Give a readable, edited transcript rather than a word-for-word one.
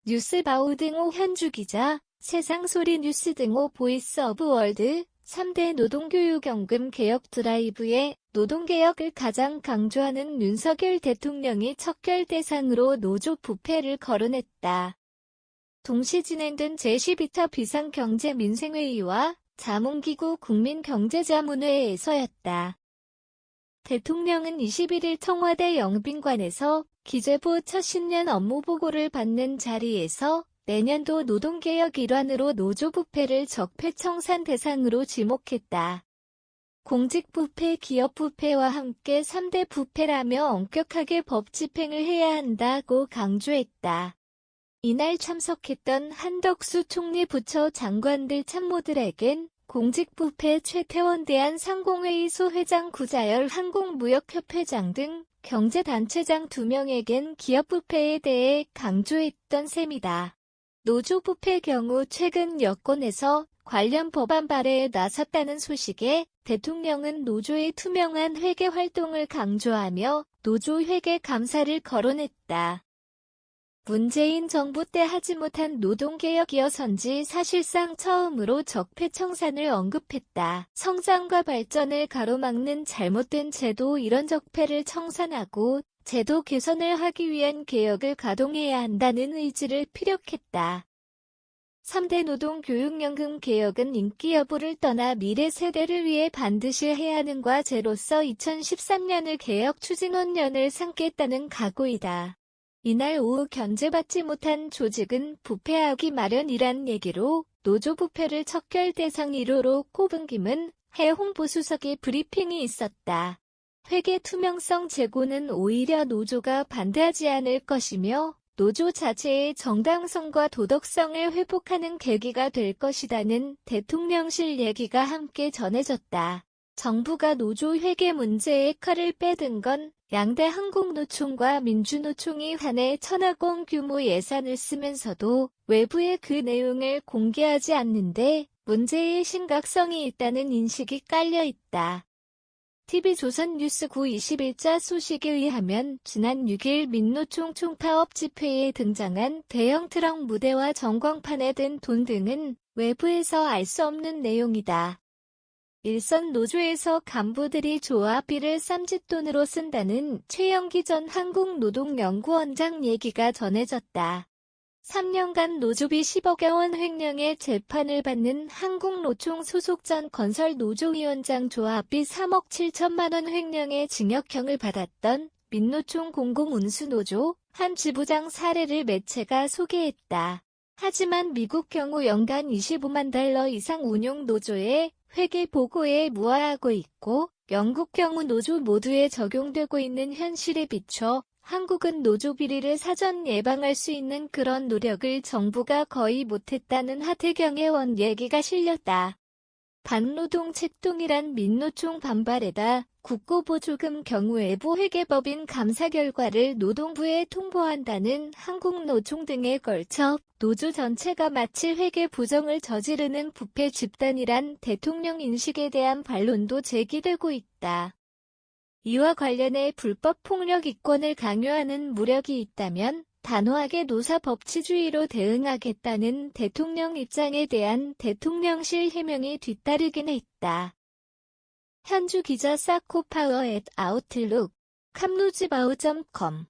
뉴스바우 등호 현주기자, 세상소리 뉴스 등호 보이스 오브 월드, 3대 노동교육연금 개혁 드라이브에 노동개혁을 가장 강조하는 윤석열 대통령이 척결 대상으로 노조 부패를 거론했다. 동시 진행된 제12차 비상경제민생회의와 자문기구 국민경제자문회에서였다. 대통령은 21일 청와대 영빈관에서 기재부 첫 신년 업무보고를 받는 자리에서 내년도 노동개혁 일환으로 노조부패를 적폐청산 대상으로 지목했다. 공직부패, 기업부패와 함께 3대 부패라며 엄격하게 법 집행을 해야 한다고 강조했다. 이날 참석했던 한덕수 총리 부처 장관들 참모들에겐 공직부패 최태원 대한상공회의 소회장 구자열 항공무역협회장 등 경제단체장 2명에겐 기업부패에 대해 강조했던 셈이다. 노조부패 경우 최근 여권에서 관련 법안 발의에 나섰다는 소식에 대통령은 노조의 투명한 회계 활동을 강조하며 노조 회계 감사를 거론했다. 문재인 정부 때 하지 못한 노동개혁이어서인지 사실상 처음으로 적폐청산을 언급했다. 성장과 발전을 가로막는 잘못된 제도 이런 적폐를 청산하고 제도 개선을 하기 위한 개혁을 가동해야 한다는 의지를 피력했다. 3대 노동교육연금 개혁은 인기 여부를 떠나 미래 세대를 위해 반드시 해야 하는 과제로서 2013년을 개혁 추진원년을 삼겠다는 각오이다. 이날 오후 견제받지 못한 조직은 부패하기 마련이란 얘기로 노조 부패를 척결 대상 1호로 꼽은 김은 해 홍보수석의 브리핑이 있었다. 회계 투명성 제고는 오히려 노조가 반대하지 않을 것이며 노조 자체의 정당성과 도덕성을 회복하는 계기가 될 것이라는 대통령실 얘기가 함께 전해졌다. 정부가 노조 회계 문제에 칼을 빼든 건 양대 한국노총과 민주노총이 한 해 1,000억 원 규모 예산을 쓰면서도 외부에 그 내용을 공개하지 않는데 문제의 심각성이 있다는 인식이 깔려 있다. TV조선뉴스 9/21자 소식에 의하면 지난 6일 민노총 총파업 집회에 등장한 대형 트럭 무대와 전광판에 든 돈 등은 외부에서 알 수 없는 내용이다. 일선 노조에서 간부들이 조합비를 쌈짓돈으로 쓴다는 최영기 전 한국노동연구원장 얘기가 전해졌다. 3년간 노조비 10억여 원 횡령의 재판을 받는 한국노총 소속 전 건설노조위원장 조합비 3억 7천만 원 횡령의 징역형을 받았던 민노총 공공운수노조 한 지부장 사례를 매체가 소개했다. 하지만 미국 경우 연간 25만 달러 이상 운용 노조의 회계 보고에 무화하고 있고 영국 경우 노조 모두에 적용되고 있는 현실에 비춰 한국은 노조 비리를 사전 예방할 수 있는 그런 노력을 정부가 거의 못했다는 하태경의 원 얘기가 실렸다. 반노동 책동이란 민노총 반발에다 국고보조금 경우 외부 회계법인 감사 결과를 노동부에 통보한다는 한국노총 등에 걸쳐 노조 전체가 마치 회계 부정을 저지르는 부패 집단이란 대통령 인식에 대한 반론도 제기되고 있다. 이와 관련해 불법 폭력 이권을 강요하는 무력이 있다면 단호하게 노사법치주의로 대응하겠다는 대통령 입장에 대한 대통령실 해명이 뒤따르긴 했다. 현주 기자 사코파워 @아웃룩, 캄루즈바우.com